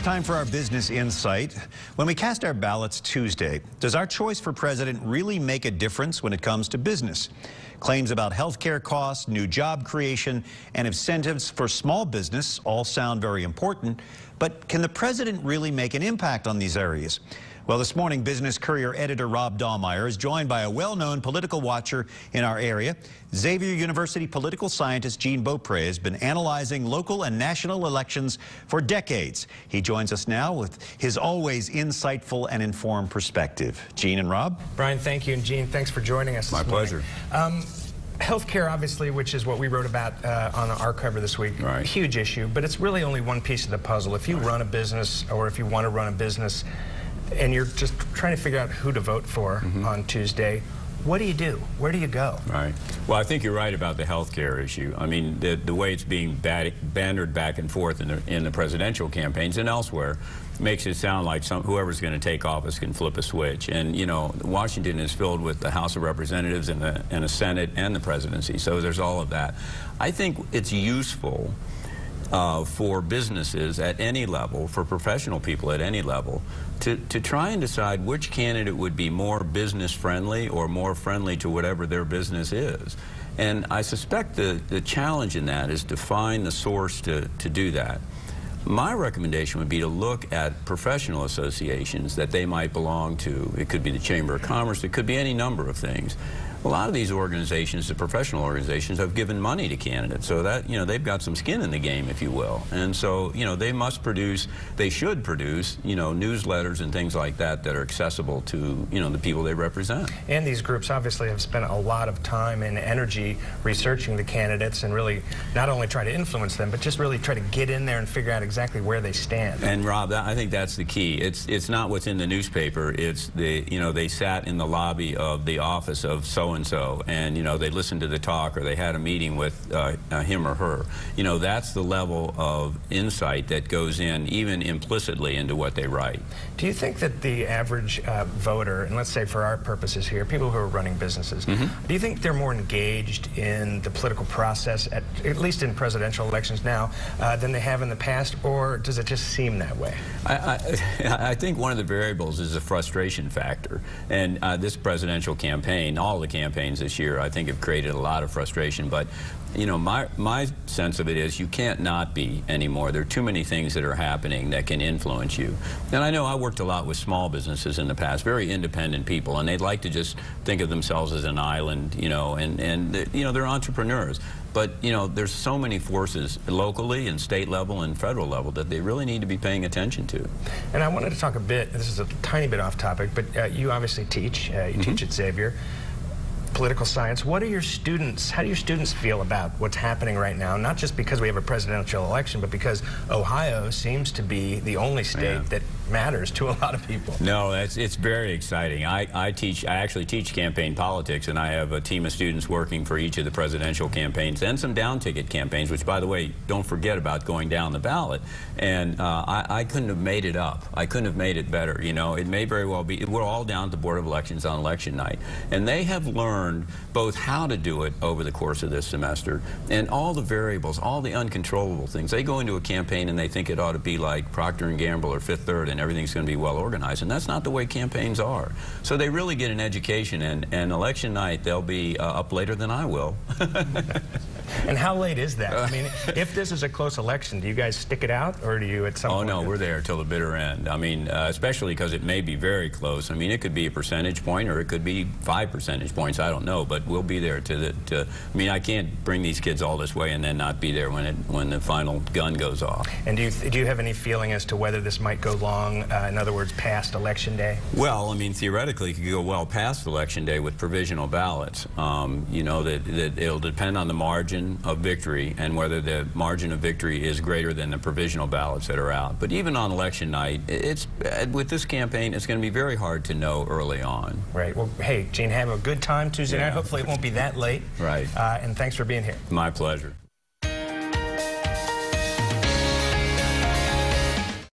time for our Business Insight. When we cast our ballots Tuesday, does our choice for president really make a difference when it comes to business? Claims about health care costs, new job creation, and incentives for small business all sound very important, but can the president really make an impact on these areas? Well, this morning, Business Courier editor Rob Dahlmeyer is joined by a well-known political watcher in our area. Xavier University political scientist Gene Beaupre has been analyzing local and national elections for decades. He joins us now with his always insightful and informed perspective. Gene and Rob? Brian, thank you, and Gene, thanks for joining us this morning. My pleasure. Healthcare, obviously, which is what we wrote about on our cover this week, right. Huge issue, but it's really only one piece of the puzzle. If you run a business, or if you want to run a business, and you're just trying to figure out who to vote for on Tuesday, what do you do? Where do you go? Right. Well, I think you're right about the health care issue. I mean, the way it's being bannered back and forth in the presidential campaigns and elsewhere makes it sound like whoever's going to take office can flip a switch. And, you know, Washington is filled with the House of Representatives and the Senate and the presidency, so there's all of that. I think it's useful for businesses at any level, for professional people at any level, to try and decide which candidate would be more business friendly or more friendly to whatever their business is. And I suspect the challenge in that is to find the source to do that. My recommendation would be to look at professional associations that they might belong to. It could be the Chamber of Commerce, it could be any number of things. A lot of these organizations, the professional organizations, have given money to candidates, so that, you know, they've got some skin in the game, if you will. And so, you know, they should produce, you know, newsletters and things like that that are accessible to, you know, the people they represent. And these groups obviously have spent a lot of time and energy researching the candidates and really not only try to influence them, but just really try to get in there and figure out exactly where they stand. And Rob, I think that's the key. It's not what's in the newspaper. It's you know, they sat in the lobby of the office of so-and-so, and, you know, they listened to the talk, or they had a meeting with him or her. You know, that's the level of insight that goes in, even implicitly, into what they write. Do you think that the average voter, and let's say for our purposes here, people who are running businesses, do you think they're more engaged in the political process, at least in presidential elections now, than they have in the past, or does it just seem that way? I think one of the variables is the frustration factor, and this presidential campaign, all the campaigns this year, I think, have created a lot of frustration. But, you know, my sense of it is you can't not be anymore. There are too many things that are happening that can influence you. And I know I worked a lot with small businesses in the past, very independent people, and they'd like to just think of themselves as an island, you know, and you know, they're entrepreneurs. But, you know, there's so many forces locally and state level and federal level that they really need to be paying attention to. And I wanted to talk a bit, this is a tiny bit off topic, but you obviously teach, you teach at Xavier, political science. What are your students, how do your students feel about what's happening right now? Not just because we have a presidential election, but because Ohio seems to be the only state that matters to a lot of people. No, it's very exciting. I actually teach campaign politics, and I have a team of students working for each of the presidential campaigns and some down-ticket campaigns, which, by the way, don't forget about going down the ballot. And I couldn't have made it up. I couldn't have made it better. You know, it may very well be. We're all down at the Board of Elections on election night, and they have learned both how to do it over the course of this semester and all the variables, all the uncontrollable things. They go into a campaign and they think it ought to be like Procter & Gamble or Fifth Third and everything's going to be well organized, and that's not the way campaigns are. So they really get an education, and election night they'll be up later than I will. And how late is that? I mean, if this is a close election, do you guys stick it out, or do you at some point? Oh, no, we're there till the bitter end. I mean, especially because it may be very close. I mean, it could be a percentage point, or it could be 5 percentage points. I don't know, but we'll be there I mean, I can't bring these kids all this way and then not be there when the final gun goes off. And do you have any feeling as to whether this might go long, in other words, past Election Day? Well, I mean, theoretically, it could go well past Election Day with provisional ballots. You know, that it'll depend on the margin of victory and whether the margin of victory is greater than the provisional ballots that are out. But even on election night, with this campaign, it's going to be very hard to know early on. Right. Well, hey, Gene, have a good time Tuesday night. Hopefully it won't be that late. Right. And thanks for being here. My pleasure.